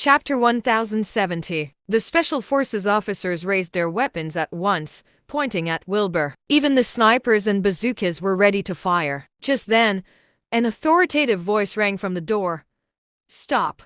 Chapter 1070. The Special Forces officers raised their weapons at once, pointing at Wilbur. Even the snipers and bazookas were ready to fire. Just then, an authoritative voice rang from the door. "Stop.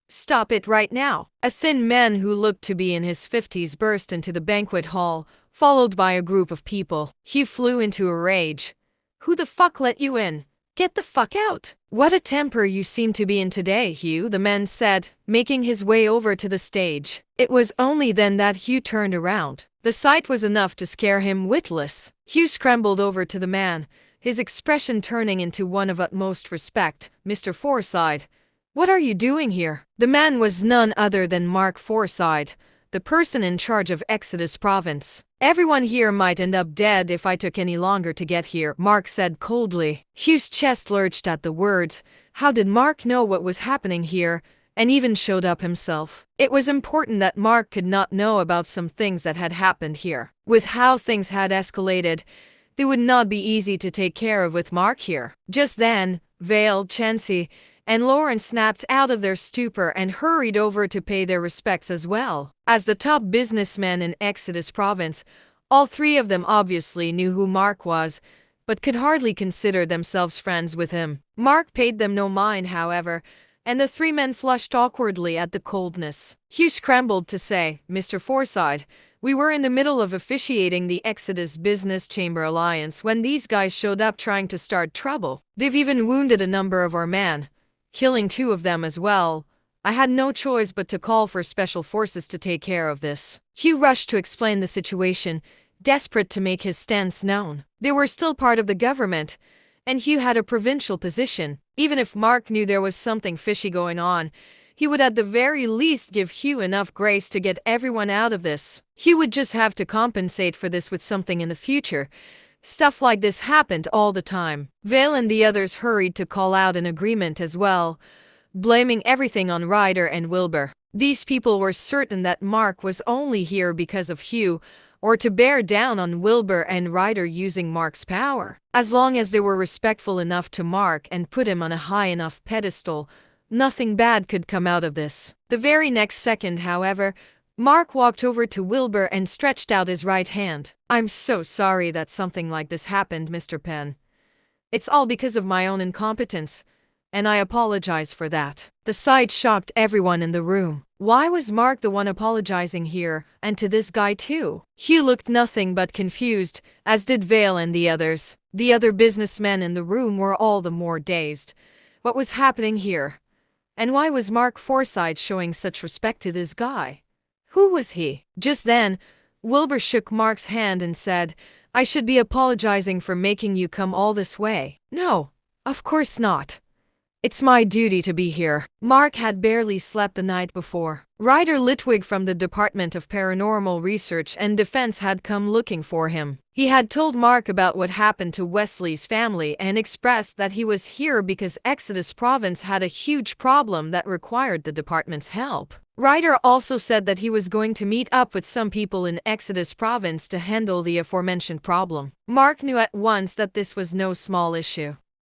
Stop it right now." A thin man who looked to be in his 50s burst into the banquet hall, followed by a group of people. He flew into a rage. "Who the fuck let you in? Get the fuck out!" "What a temper you seem to be in today, Hugh," the man said, making his way over to the stage. It was only then that Hugh turned around. The sight was enough to scare him witless. Hugh scrambled over to the man, his expression turning into one of utmost respect. "Mr. Forsyth, what are you doing here?" The man was none other than Mark Forsyth, the person in charge of Exodus Province. "Everyone here might end up dead if I took any longer to get here," Mark said coldly. Hugh's chest lurched at the words. How did Mark know what was happening here, and even showed up himself? It was important that Mark could not know about some things that had happened here. With how things had escalated, they would not be easy to take care of with Mark here. Just then, Vale, Chansey, and Lauren snapped out of their stupor and hurried over to pay their respects as well. As the top businessmen in Exodus Province, all three of them obviously knew who Mark was, but could hardly consider themselves friends with him. Mark paid them no mind, however, and the three men flushed awkwardly at the coldness. Hugh scrambled to say, "Mr. Forsyth, we were in the middle of officiating the Exodus Business Chamber Alliance when these guys showed up trying to start trouble. They've even wounded a number of our men, killing 2 of them as well. I had no choice but to call for special forces to take care of this." Hugh rushed to explain the situation, desperate to make his stance known. They were still part of the government, and Hugh had a provincial position. Even if Mark knew there was something fishy going on, he would at the very least give Hugh enough grace to get everyone out of this. Hugh would just have to compensate for this with something in the future. Stuff like this happened all the time. Vale and the others hurried to call out an agreement as well, blaming everything on Ryder and Wilbur. These people were certain that Mark was only here because of Hugh, or to bear down on Wilbur and Ryder using Mark's power. As long as they were respectful enough to Mark and put him on a high enough pedestal, nothing bad could come out of this. The very next second, however, Mark walked over to Wilbur and stretched out his right hand. "I'm so sorry that something like this happened, Mr. Penn. It's all because of my own incompetence, and I apologize for that." The sight shocked everyone in the room. Why was Mark the one apologizing here, and to this guy too? Hugh looked nothing but confused, as did Vale and the others. The other businessmen in the room were all the more dazed. What was happening here? And why was Mark Forsyth showing such respect to this guy? Who was he? Just then, Wilbur shook Mark's hand and said, "I should be apologizing for making you come all this way." "No, of course not. It's my duty to be here." Mark had barely slept the night before. Ryder Litwig from the Department of Paranormal Research and Defense had come looking for him. He had told Mark about what happened to Wesley's family and expressed that he was here because Exodus Province had a huge problem that required the department's help. Ryder also said that he was going to meet up with some people in Exodus Province to handle the aforementioned problem. Mark knew at once that this was no small issue.